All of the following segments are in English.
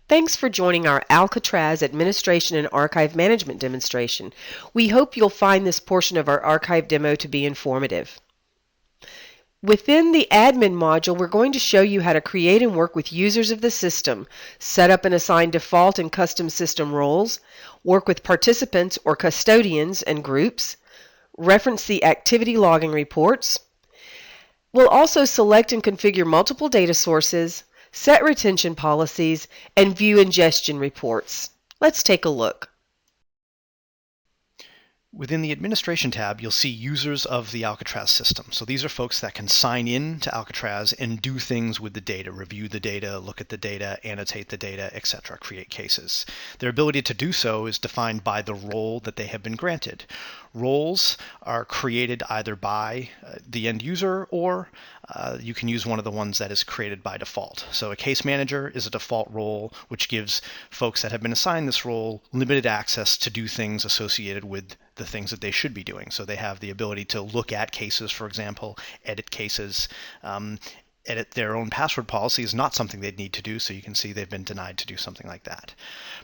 Thanks for joining our Alcatraz Administration and Archive Management demonstration. We hope you'll find this portion of our archive demo to be informative. Within the admin module, we're going to show you how to create and work with users of the system, set up and assign default and custom system roles, work with participants or custodians and groups, reference the activity logging reports. We'll also select and configure multiple data sources, set retention policies, and view ingestion reports. Let's take a look. Within the Administration tab, you'll see users of the Alcatraz system. So these are folks that can sign in to Alcatraz and do things with the data, review the data, look at the data, annotate the data, etc., create cases. Their ability to do so is defined by the role that they have been granted. Roles are created either by the end user or you can use one of the ones that is created by default. So a case manager is a default role which gives folks that have been assigned this role limited access to do things associated with the things that they should be doing. So they have the ability to look at cases, for example, edit cases. Edit their own password policy is not something they'd need to do, so you can see they've been denied to do something like that.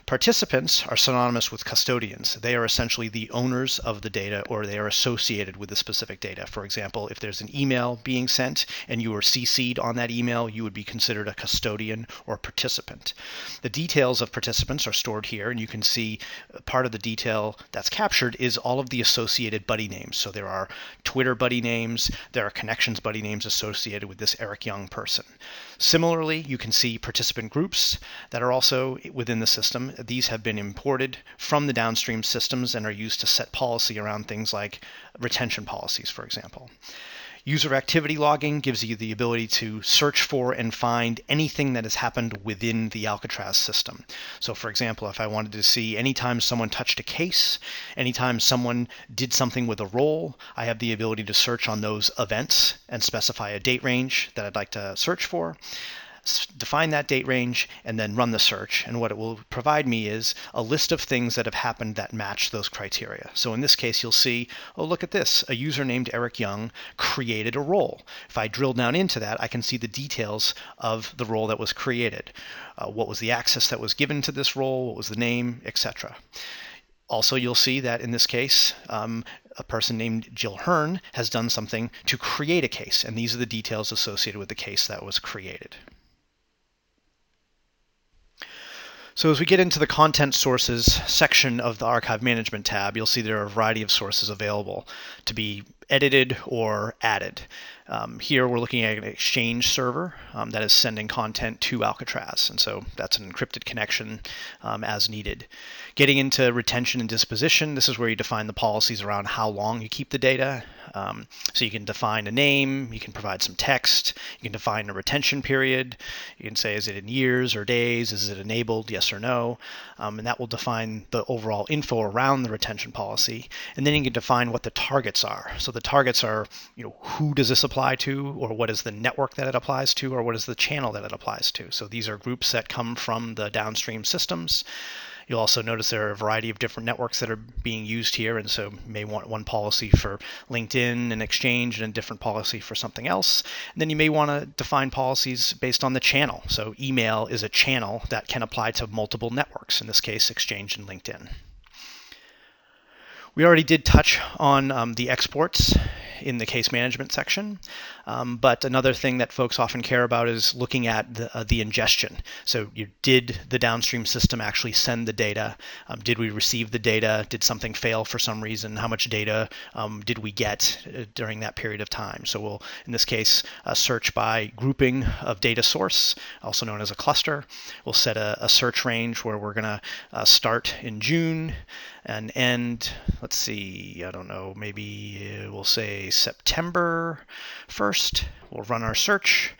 Participants are synonymous with custodians. They are essentially the owners of the data, or they are associated with the specific data. For example, if there's an email being sent and you are CC'd on that email, you would be considered a custodian or participant. The details of participants are stored here, and you can see part of the detail that's captured is all of the associated buddy names. So there are Twitter buddy names, there are connections buddy names associated with this Eric Young person. Similarly, you can see participant groups that are also within the system. These have been imported from the downstream systems and are used to set policy around things like retention policies, for example. User activity logging gives you the ability to search for and find anything that has happened within the Alcatraz system. So for example, if I wanted to see anytime someone touched a case, anytime someone did something with a role, I have the ability to search on those events and specify a date range that I'd like to search for. Define that date range and then run the search, and what it will provide me is a list of things that have happened that match those criteria. So in this case you'll see, oh look at this, a user named Eric Young created a role. If I drill down into that, I can see the details of the role that was created. What was the access that was given to this role, what was the name, etc. Also, you'll see that in this case, a person named Jill Hearn has done something to create a case, and these are the details associated with the case that was created. So as we get into the content sources section of the Archive Management tab, you'll see there are a variety of sources available to be edited or added. Here we're looking at an Exchange server that is sending content to Alcatraz, and so that's an encrypted connection as needed. Getting into retention and disposition, this is where you define the policies around how long you keep the data. So you can define a name, you can provide some text, you can define a retention period, you can say is it in years or days, is it enabled, yes or no, and that will define the overall info around the retention policy. And then you can define what the targets are. So the targets are, who does this apply to, or what is the network that it applies to, or what is the channel that it applies to. So these are groups that come from the downstream systems. You'll also notice there are a variety of different networks that are being used here, and so you may want one policy for LinkedIn and Exchange and a different policy for something else. And then you may want to define policies based on the channel. So email is a channel that can apply to multiple networks, in this case Exchange and LinkedIn. We already did touch on the exports in the case management section, but another thing that folks often care about is looking at the ingestion. So did the downstream system actually send the data? Did we receive the data? Did something fail for some reason? How much data did we get during that period of time? So we'll, in this case, search by grouping of data source, also known as a cluster. We'll set a search range where we're going to start in June and end, let's see, I don't know, maybe we'll say September 1st. We'll run our search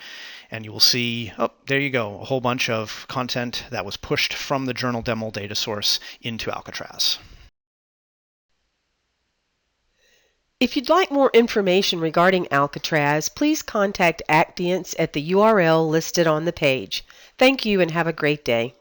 and you will see, oh, there you go, a whole bunch of content that was pushed from the journal demo data source into Alcatraz. If you'd like more information regarding Alcatraz, please contact Actience at the URL listed on the page. Thank you and have a great day.